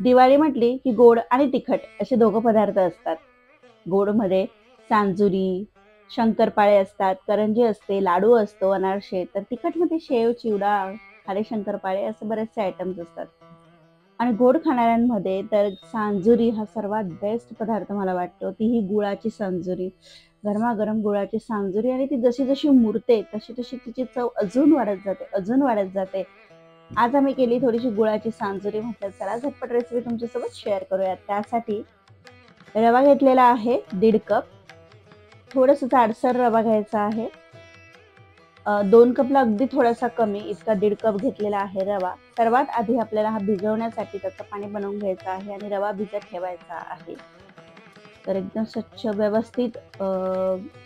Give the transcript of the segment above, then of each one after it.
दिवाळी म्हटली की गोड आणि तिखट असे दोघं पदार्थ असतात. गोडमध्ये सांजुरी, शंकरपाळे असतात, करंजी असते, लाडू असतो, अनारसे. तर तिखटमध्ये शेव, चिवडा, खारे शंकरपाळे असे बरेचसे आयटम्स असतात. आणि गोड खाणाऱ्यांमध्ये तर सांजुरी हा सर्वात बेस्ट पदार्थ मला वाटतो. तीही गुळाची सांजुरी. गरमागरम गुळाची सांजुरी आणि ती जशी जशी मुरते तशी तशी तिची चव अजून वाढत जाते, अजून वाढत जाते. आज आम्ही केली थोडीशी गुळाची सांजुरी. म्हटलं चला झटपट रेसिपी तुमच्यासोबत शेअर करूया. त्यासाठी रवा घेतलेला आहे 1.5 कप. थोडंसं जाडसर रवा घ्यायचा आहे. 2 कपला अगदी थोडासा कमी इतका 1.5 कप घेतलेला आहे रवा. सर्वात आधी आपल्याला हा भिजवण्यासाठी त्याचं पाणी बनवून घ्यायचं आहे आणि रवा भिजत ठेवायचा आहे. तर एकदम स्वच्छ व्यवस्थित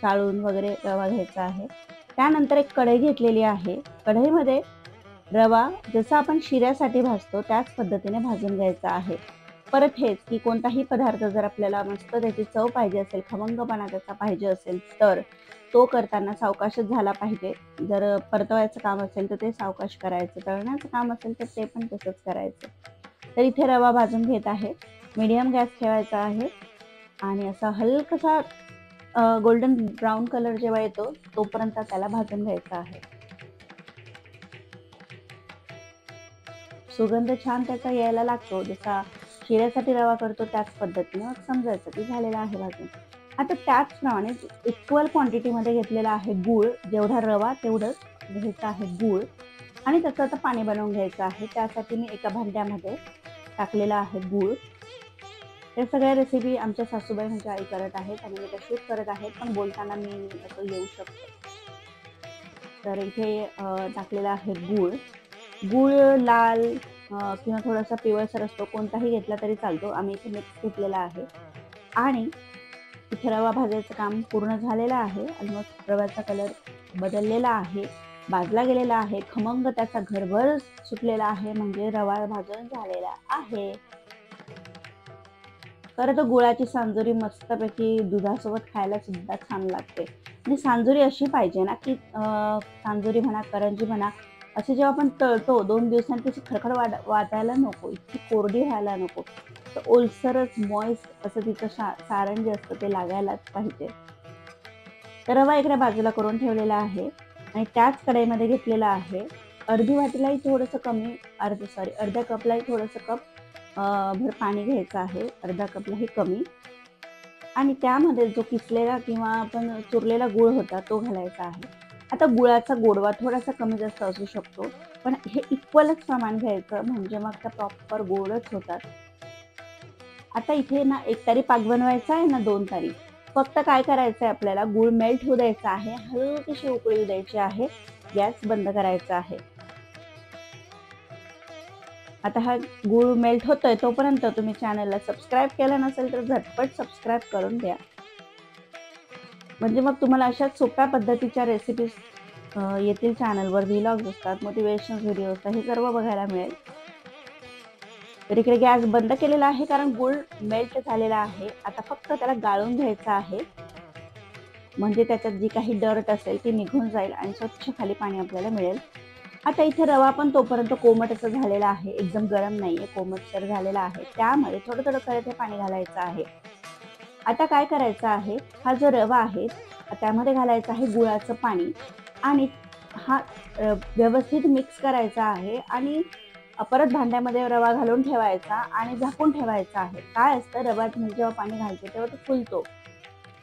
चाळून वगैरे रवा घ्यायचा आहे. त्यानंतर एक कढई घेतलेली आहे. कढईमध्ये रवा जसा आपण शिऱ्यासाठी भाजतो त्याच पद्धतीने भाजून घ्यायचा आहे. परत हेच की कोणताही पदार्थ जर आपल्याला मस्त त्याची चव पाहिजे असेल, खमंगपणा त्याचा पाहिजे असेल, तर तो करताना सावकाशच झाला पाहिजे. जर परतवायचं काम असेल तर ते सावकाश करायचं, तळण्याचं काम असेल तर ते पण तसंच करायचं. तर इथे रवा भाजून घेत आहे. मीडियम गॅस ठेवायचा आहे आणि असा हलकासा गोल्डन ब्राऊन कलर जेव्हा येतो तोपर्यंत त्याला भाजून घ्यायचा आहे. सुगंध छान त्याचा यायला लागतो. जसा शिऱ्यासाठी रवा करतो त्याच पद्धतीने मग समजायचं की झालेला आहे भाजून. आता त्याचप्रमाणे इक्वल क्वांटिटीमध्ये घेतलेला आहे गूळ. जेवढा रवा तेवढंच घ्यायचं आहे गूळ आणि त्याचं आता पाणी बनवून घ्यायचं आहे. त्यासाठी मी एका भांड्यामध्ये टाकलेला आहे गूळ. या सगळ्या रेसिपी आमच्या सासूबाई म्हणजे आई करत आहेत आणि मी त्या करत आहेत, पण बोलताना मी असं येऊ शकतो. तर इथे टाकलेला आहे गूळ. गूळ लाल किंवा थोडासा पिवळसर असतो, कोणताही घेतला तरी चालतो. आम्ही इथे मिक्स घेतलेला आहे आणि इथे रवा भाजायचं काम पूर्ण झालेलं आहे. आणि मग रव्याचा कलर बदललेला आहे, भाजला गेलेला आहे, खमंग त्याचा घरभर सुटलेला आहे, म्हणजे रवा भाजून झालेला आहे. खरं तर गुळाची सांजुरी मस्तपैकी दुधासोबत खायला सुद्धा छान लागते. आणि सांजुरी अशी पाहिजे ना की सांजुरी म्हणा, करंजी म्हणा, असे जेव्हा आपण तळतो 2 दिवसांनी त्याची खडखड वाटायला नको, इतकी कोरडी व्हायला नको. तर ओलसरच मॉइस्ट असं तिचं सारण जे असतं ते लागायलाच पाहिजे. तर रवा इकडे बाजूला करून ठेवलेला आहे आणि त्याच कढईमध्ये घेतलेला आहे. अर्धी वाटीलाही थोडंसं कमी, अर्ध्या कपलाही थोडंसं कप भर पाणी घ्यायचं आहे, अर्धा कपलाही कमी. आणि त्यामध्ये जो किसलेला किंवा आपण चुरलेला गूळ होता तो घालायचा आहे. आता गुळाचा गोडवा थोडासा कमी जास्त असू शकतो, पण हे इक्वलच प्रमाण घ्यायचं म्हणजे मग त्या प्रॉपर गोडच होतात. आता इथे ना 1 तारी पाक बनवायचा आहे ना 2 तारी. फक्त काय करायचं आहे आपल्याला, गूळ मेल्ट होऊ द्यायचा आहे, हलकीशी उकळी द्यायची आहे, गॅस बंद करायचा आहे. आता हा गूळ मेल्ट होतोय तोपर्यंत तुम्ही चॅनलला सबस्क्राईब केलं नसेल तर झटपट सबस्क्राईब करून द्या. म्हणजे मग तुम्हाला अशाच सोप्या पद्धतीच्या रेसिपीज येतील चॅनलवर. व्लॉग्स असतात, मोटिवेशनल व्हिडिओ असतात, हे सर्व बघायला मिळेल. तर इकडे गॅस बंद केलेला आहे कारण गूळ मेल्ट झालेला आहे. आता फक्त त्याला गाळून घ्यायचं आहे, म्हणजे त्याच्यात जी काही डर्ट असेल ती निघून जाईल आणि स्वच्छ खाली पाणी आपल्याला मिळेल. आता इथे रवा पण तोपर्यंत कोमट असं झालेला आहे, एकदम गरम नाहीये, कोमटसर झालेला आहे. त्यामध्ये थोडं थोडं करत हे पाणी घालायचं आहे. आता काय करायचं आहे, हा जो रवा आहे त्यामध्ये घालायचं आहे गुळाचं पाणी आणि हा व्यवस्थित मिक्स करायचा आहे आणि परत भांड्यामध्ये रवा घालून ठेवायचा आणि झाकून ठेवायचा आहे. काय असतं, रव्यात मी जेव्हा पाणी घालते तेव्हा तो फुलतो.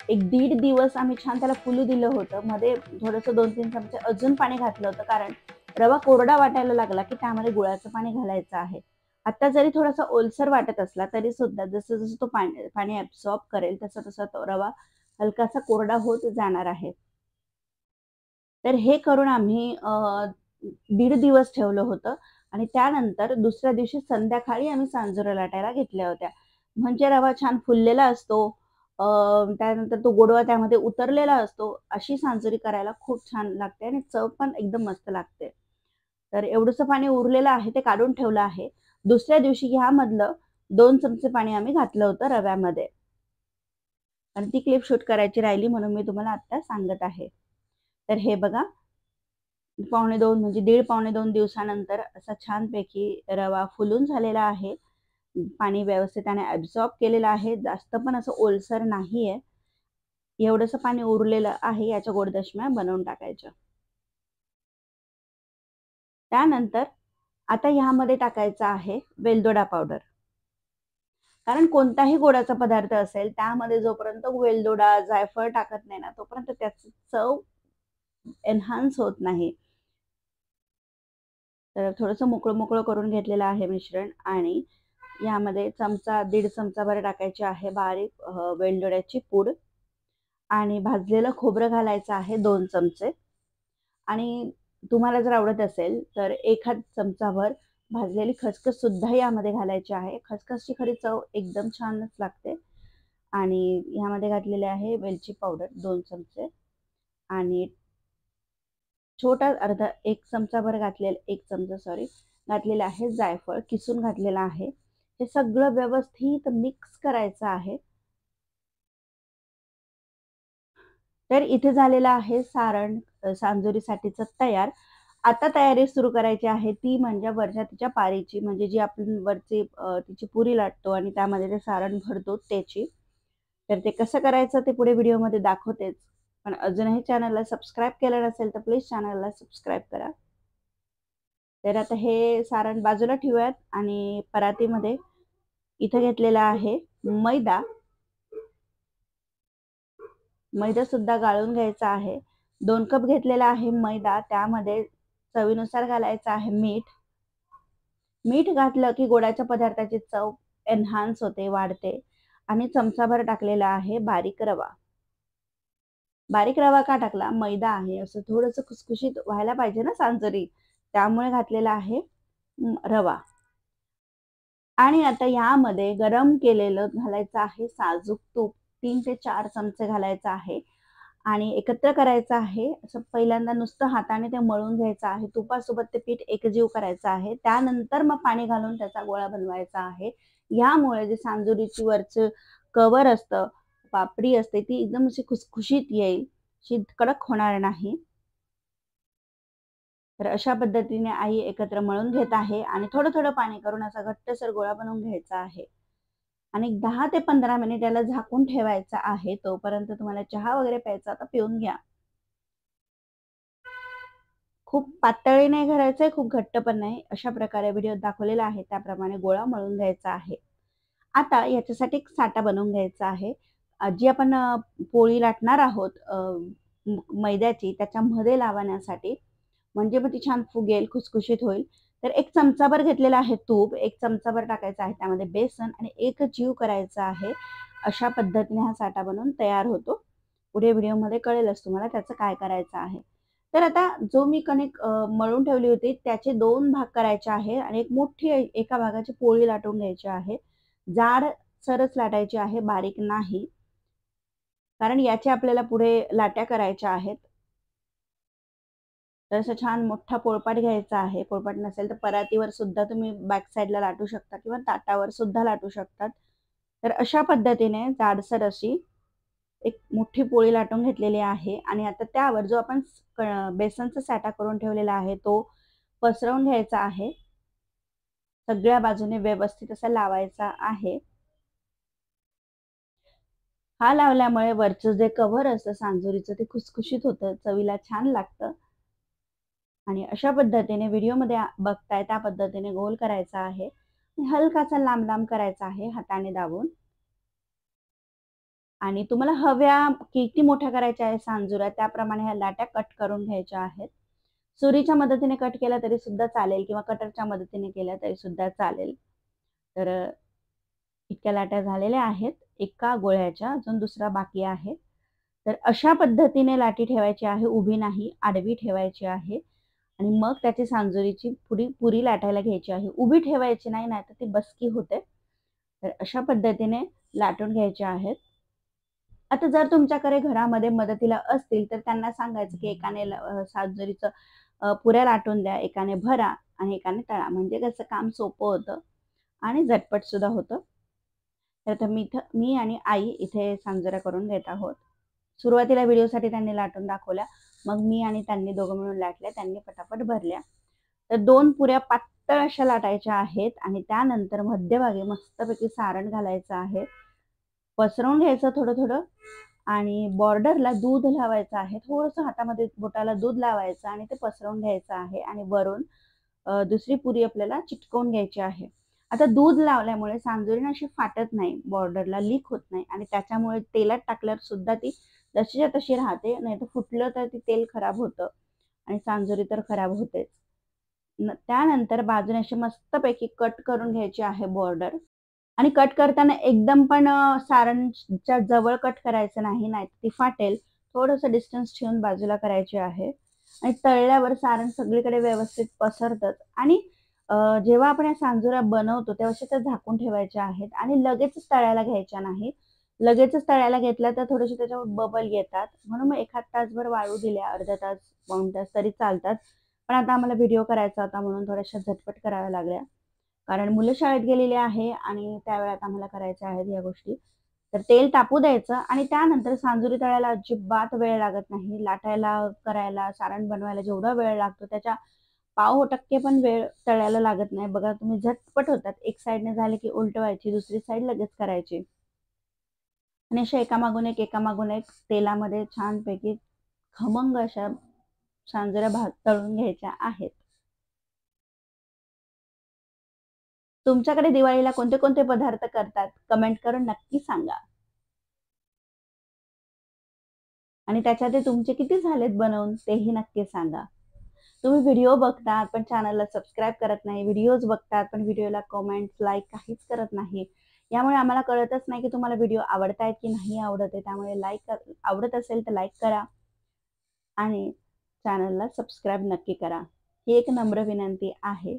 1-1.5 दिवस आम्ही छान त्याला फुलू दिलं होतं. मध्ये थोडंसं 2-3 चमचे अजून पाणी घातलं होतं, कारण रवा कोरडा वाटायला लागला की त्यामध्ये गुळाचं पाणी घालायचं आहे. आता जरी थोडासा ओलसर वाटत असला तरी सुद्धा जसं जसं तो पाणी ऍब्सॉर्ब करेल तसा तसा तो रवा हलकासा कोरडा होत जाणार आहे. तर हे करून आम्ही 1.5 दिवस ठेवलं होतं आणि त्यानंतर दुसऱ्या दिवशी संध्याकाळी आम्ही सांजुऱ्या लाटायला घेतल्या होत्या. म्हणजे रवा छान फुललेला असतो, त्यानंतर तो गोडवा त्यामध्ये उतरलेला असतो. अशी सांजुरी करायला खूप छान लागते आणि चव पण एकदम मस्त लागते. तर एवढंसं पाणी उरलेलं आहे ते काढून ठेवलं आहे. दुसऱ्या दिवशी ह्यामधलं 2 चमचे पाणी आम्ही घातलं होतं रव्यामध्ये. आणि ती क्लिप शूट करायची राहिली म्हणून मी तुम्हाला आत्ता सांगत आहे. तर हे बघा, 1.25 म्हणजे 1.5-2 दिवसानंतर असा छानपैकी रवा फुलून झालेला आहे. पाणी व्यवस्थित त्याने ॲब्सॉर्ब केलेलं आहे. जास्त पण असं ओलसर नाहीये. एवढंसं पाणी उरलेलं आहे. याच्या गोडदशम्या बनवून टाकायच्या. त्यानंतर आता ह्यामध्ये टाकायचा आहे वेलदोडा पावडर. कारण कोणताही गोडाचा पदार्थ असेल त्यामध्ये जोपर्यंत वेलदोडा, जायफळ टाकत नाही ना, तोपर्यंत त्याची चव एन्हान्स होत नाही. तर थोडंसं मोकळं-मोकळं करून घेतलेलं आहे मिश्रण आणि यामध्ये 1.5 चमचाभर टाकायची आहे बारीक वेलदोड्याची पूड आणि भाजलेलं खोबरं घालायचं आहे 2 चमचे आणि तुम्हाला जर आवडत असेल तर 1 चमचाभर भाजलेली खसखस सुद्धा यामध्ये घालायची आहे. खसखसची खरी चव एकदम छानच लागते आणि यामध्ये घातलेले आहे वेलची पावडर 2 चमचे आणि छोटा अर्धा 1 चमचाभर घातलेलं 1 चमचा घातलेलं आहे जायफळ किसून घातलेलं आहे. हे सगळं व्यवस्थित मिक्स करायचं आहे. तर इथे झालेलं आहे सारण सांजोरीसाठीचं तयार. आता तयारी सुरू करायची आहे ती म्हणजे वरच्या तिच्या पारीची म्हणजे जी आपण वरची तिची पुरी लाटतो आणि त्यामध्ये ते सारण भरतो त्याची. तर ते कसं करायचं ते पुढे व्हिडिओमध्ये दाखवतेच. पण अजूनही चॅनलला सबस्क्राईब केलं नसेल तर प्लीज चॅनलला सबस्क्राईब करा. तर आता हे सारण बाजूला ठेवूयात आणि परातीमध्ये इथं घेतलेला आहे मैदा. मैदा सुद्धा गाळून घ्यायचा आहे. 2 कप घेतलेला आहे मैदा. त्यामध्ये चवीनुसार घालायचं आहे मीठ. मीठ घातलं की गोडाच्या पदार्थाची चव एन्हान्स होते, वाढते आणि चमचाभर टाकलेला आहे बारीक रवा. बारीक रवा का टाकला? मैदा आहे. असं थोडंसं खुसखुशीत व्हायला पाहिजे ना सांजोरी. त्यामुळे घातलेला आहे रवा. आणि आता यामध्ये गरम केलेलं घालायचं आहे साजूक तूप. 3 ते 4 चमचे घालायचं आहे आणि एकत्र करायचं आहे. असं पहिल्यांदा नुसतं हाताने ते मळून घ्यायचं आहे. तुपासोबत ते पीठ एकजीव करायचं आहे. त्यानंतर मग पाणी घालून त्याचा गोळा बनवायचा आहे. यामुळे जे सांजोरीची वरचं कव्हर असतं, पापडी असते ती एकदम अशी खुसखुशीत येईल. अशी कडक होणार नाही. तर अशा पद्धतीने आई एकत्र मळून घेत आहे आणि थोडं-थोडं पाणी करून असा घट्टसर गोळा बनवून घ्यायचा आहे. आणि 10 ते 15 मिनिट याला झाकून ठेवायचं आहे. तोपर्यंत तुम्हाला चहा वगैरे प्यायचा तर पिऊन घ्या. खूप पातळही नाही करायचंय, खूप घट्ट पण नाही. अशा प्रकारे व्हिडिओत दाखवलेला आहे त्याप्रमाणे गोळा मळून घ्यायचा आहे. आता याच्यासाठी एक साठा बनवून घ्यायचा आहे. जी आपण पोळी लाटणार आहोत मैद्याची त्याच्यामध्ये लावण्यासाठी म्हणजे मग ती छान फुगेल, खुसखुशीत होईल. तर 1 चमचाभर घेतलेलं आहे तूप, 1 चमचाभर टाकायचं आहे त्यामध्ये बेसन आणि 1 जीव करायचा आहे. अशा पद्धतीने हा साठा बनवून तयार होतो. पुढे व्हिडिओमध्ये कळेलच तुम्हाला त्याचं काय करायचं आहे. तर आता जो मी कणिक मळून ठेवली होती त्याचे 2 भाग करायचे आहे आणि एक मोठी एका भागाची पोळी लाटून घ्यायची आहे. जाड सरच लाटायची आहे, बारीक नाही. कारण याच्या आपल्याला पुढे लाट्या करायच्या आहेत. तर असं छान मोठा पोळपाट घ्यायचा आहे. पोळपाट नसेल तर परातीवर सुद्धा तुम्ही बॅक साईडला लाटू शकता किंवा ताटावर सुद्धा लाटू शकतात. तर अशा पद्धतीने जाडसर अशी एक मोठी पोळी लाटून घेतलेली आहे आणि आता त्यावर जो आपण बेसनचा साठा करून ठेवलेला आहे तो पसरवून घ्यायचा आहे. सगळ्या बाजूने व्यवस्थित असा लावायचा आहे. हा लावल्यामुळे वरचं जे कव्हर असतं सांजोरीचं ते खुसखुशीत होतं, चवीला छान लागतं. आणि अशा पद्धतीने व्हिडिओमध्ये बघताय त्या पद्धतीने गोल करायचा आहे. हलकासा लांब-लांब करायचा आहे हाताने दाबून. आणि तुम्हाला हव्या किती मोठ्या करायच्या आहे सांजुरा त्याप्रमाणे ह्या लाट्या कट करून घ्यायच्या आहेत. सुरीच्या मदतीने कट केला तरी सुद्धा चालेल किंवा कटरच्या मदतीने केल्या तरी सुद्धा चालेल. तर इतक्या लाट्या झालेल्या आहेत एका गोळ्याच्या, अजून दुसरा बाकी आहे. तर अशा पद्धतीने लाटी ठेवायची आहे, उभी नाही, आडवी ठेवायची आहे आणि मग त्याची सांजोरीची पुरी लाटायला घ्यायची आहे. उभी ठेवायची नाही, नाहीतर ती बसकी होते. तर अशा पद्धतीने लाटून घ्यायच्या आहेत. आता जर तुमच्याकडे घरामध्ये मदतीला असतील तर त्यांना सांगायचं की एकाने सांजोरीचं पुऱ्या लाटून द्या, एकाने भरा आणि एकाने तळा. म्हणजे कसं काम सोपं होतं आणि झटपट सुद्धा होतं. तर आता मी आणि आई इथे सांजोऱ्या करून घेत आहोत. सुरुवातीला व्हिडिओसाठी त्यांनी लाटून दाखवल्या. मग मी आणि त्यांनी दोघं मिळून लाटल्या, त्यांनी पटापट भरल्या. तर 2 पुऱ्या पातळ अशा लाटायच्या आहेत आणि त्यानंतर मध्यभागी मस्तपैकी सारण घालायचं आहे. पसरवून घ्यायचं थोडं-थोडं आणि बॉर्डरला दूध लावायचं आहे. थोडंसं हातामध्ये बोटाला दूध लावायचं आणि ते पसरवून घ्यायचं आहे आणि वरून दुसरी पुरी आपल्याला चिटकवून घ्यायची आहे. आता दूध लावल्यामुळे सांजोरी अशी फाटत नाही, बॉर्डरला लीक होत नाही आणि त्याच्यामुळे तेलात टाकल्यावर सुद्धा ती जशीच्या तशी राहते. नाहीतर फुटलं तर ते तेल खराब होतं आणि सांजोरी तर खराब होतेच. त्यानंतर बाजूने अशी मस्तपैकी कट करून घ्यायची आहे बॉर्डर आणि कट करताना एकदम पण सारणच्या जवळ कट करायचं नाही, नाहीतर ती फाटेल. थोडंसं डिस्टन्स ठेवून बाजूला करायची आहे आणि तळल्यावर सारण सगळीकडे व्यवस्थित पसरतंच आणि जेव्हा आपण या सांजोऱ्या बनवतो तेव्हा अशा त्या झाकून ठेवायच्या आहेत आणि लगेचच तळायला घ्यायच्या नाही. लगेचच तळायला घेतल्या तर थोडेसे त्याच्यावर बबल येतात. म्हणून मग एखाद तासभर वाळू दिल्या, अर्धा तास, पाऊण तास तरी चालतात. पण आता आम्हाला व्हिडिओ करायचा होता म्हणून थोड्याशा झटपट कराव्या लागल्या. कारण मुलं शाळेत गेलेली आहे आणि त्या वेळात आम्हाला करायच्या आहेत या गोष्टी. तर तेल तापू द्यायचं आणि त्यानंतर सांजोरी तळायला अजिबात वेळ लागत नाही. लाटायला, करायला, सारण बनवायला जेवढा वेळ लागतो त्याच्या 0.5% पण वेळ तळायला लागत नाही. बघा तुम्ही झटपट होतात. एक साइडने झाले की उलटवायची, दुसरी साइड लगेच करायची. आणि अशा एकामागून एक तेलामध्ये छानपैकी खमंग अशा सांजोऱ्या तळून घ्यायच्या आहेत. तुमच्याकडे दिवाळीला कोणते कोणते पदार्थ करतात? कमेंट करून नक्की सांगा. आणि त्याच्यातले तुमचे किती झालेत बनवून तेही नक्की सांगा. तुम्ही व्हिडिओ बघतात पण चॅनलला सबस्क्राईब करत नाही. व्हिडिओज बघतात पण व्हिडिओला कमेंट, लाईक काहीच करत नाही. यामुळे आम्हाला कळतच नाही की तुम्हाला व्हिडिओ आवडतायत की नाही आवडत आहे. त्यामुळे आवडत असेल तर लाईक करा आणि चॅनलला सबस्क्राईब नक्की करा. ही एक नम्र विनंती आहे.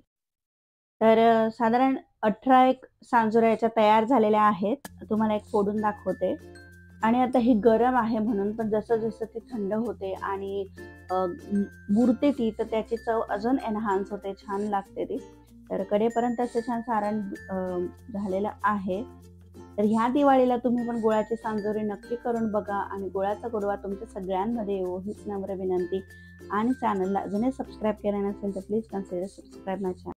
तर साधारण 18 एक सांजोऱ्या याच्या तयार झालेल्या आहेत. तुम्हाला एक फोडून दाखवते. आणि आता ही गरम आहे म्हणून, पण जसं-जसं ती थंड होते आणि मुरते ती, तर त्याची चव अजून एन्हान्स होते, छान लागते ती. तर कडेपर्यंत असं छान सारण झालेलं आहे. तर ह्या दिवाळीला तुम्ही पण गुळाची सांजोरी नक्की करून बघा आणि गुळाचा गोडवा तुमच्या सगळ्यांमध्ये येवो हीच नम्र विनंती. आणि चॅनलला अजूनही सबस्क्राईब केलं नसेल तर please consider subscribe my channel.